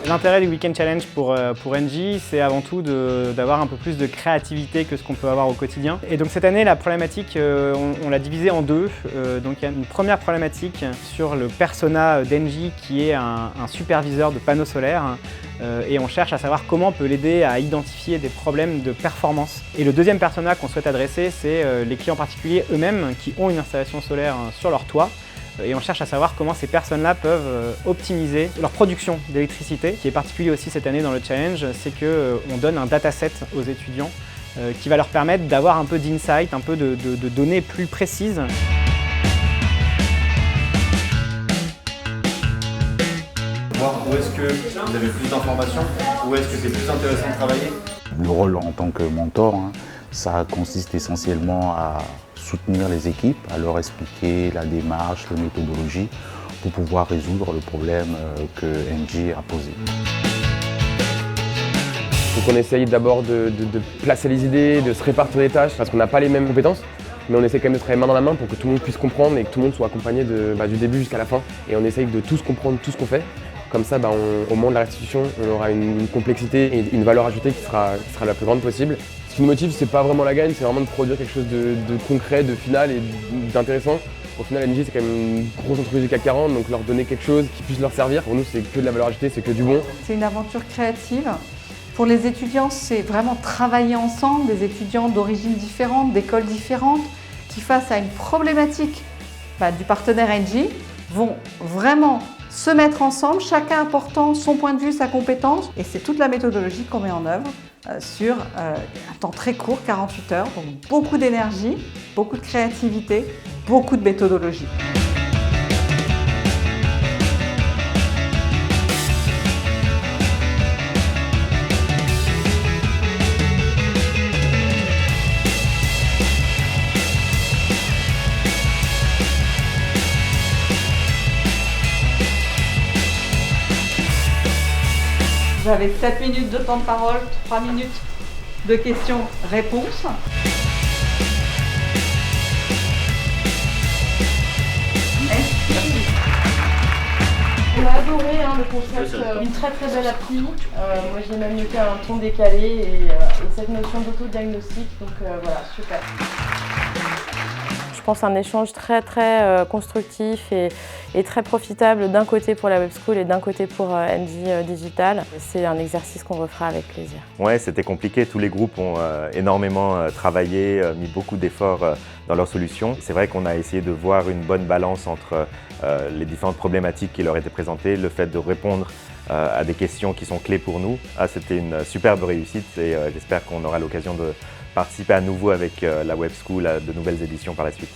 L'intérêt du Weekend Challenge pour Engie, c'est avant tout d'avoir un peu plus de créativité que ce qu'on peut avoir au quotidien. Et donc cette année, la problématique, on l'a divisée en deux. Donc il y a une première problématique sur le persona d'Engie qui est un superviseur de panneaux solaires. Et on cherche à savoir comment on peut l'aider à identifier des problèmes de performance. Et le deuxième persona qu'on souhaite adresser, c'est les clients particuliers eux-mêmes qui ont une installation solaire sur leur toit. Et on cherche à savoir comment ces personnes-là peuvent optimiser leur production d'électricité. Ce qui est particulier aussi cette année dans le challenge, c'est qu'on donne un dataset aux étudiants qui va leur permettre d'avoir un peu d'insight, un peu de données plus précises. Voir où est-ce que vous avez plus d'informations, où est-ce que c'est plus intéressant de travailler. Le rôle en tant que mentor, ça consiste essentiellement à soutenir les équipes, à leur expliquer la démarche, la méthodologie pour pouvoir résoudre le problème que Engie a posé. Donc on essaye d'abord de placer les idées, de se répartir les tâches parce qu'on n'a pas les mêmes compétences. Mais on essaie quand même de travailler main dans la main pour que tout le monde puisse comprendre et que tout le monde soit accompagné du début jusqu'à la fin. Et on essaye de tous comprendre tout ce qu'on fait. Comme ça, au moment de la restitution, on aura une complexité et une valeur ajoutée qui sera la plus grande possible. Ce qui nous motive, c'est pas vraiment la gagne, c'est vraiment de produire quelque chose de concret, de final et d'intéressant. Au final, Engie, c'est quand même une grosse entreprise du CAC 40, donc leur donner quelque chose qui puisse leur servir. Pour nous, c'est que de la valeur ajoutée, c'est que du bon. C'est une aventure créative. Pour les étudiants, c'est vraiment travailler ensemble, des étudiants d'origines différentes, d'écoles différentes, qui face à une problématique du partenaire Engie, vont vraiment se mettre ensemble, chacun apportant son point de vue, sa compétence. Et c'est toute la méthodologie qu'on met en œuvre sur un temps très court, 48 heures. Donc beaucoup d'énergie, beaucoup de créativité, beaucoup de méthodologie. Vous avez 7 minutes de temps de parole, 3 minutes de questions-réponses. On a adoré le concept, une très très belle appli. Moi j'ai même noté un ton décalé et cette notion d'autodiagnostic, donc voilà, super. Je pense un échange très constructif et très profitable d'un côté pour la Web School et d'un côté pour Engie Digital. C'est un exercice qu'on refera avec plaisir. Ouais, c'était compliqué. Tous les groupes ont énormément travaillé, mis beaucoup d'efforts dans leurs solutions. C'est vrai qu'on a essayé de voir une bonne balance entre les différentes problématiques qui leur étaient présentées, le fait de répondre à des questions qui sont clés pour nous. C'était une superbe réussite et j'espère qu'on aura l'occasion de participer à nouveau avec la Web School à de nouvelles éditions par la suite.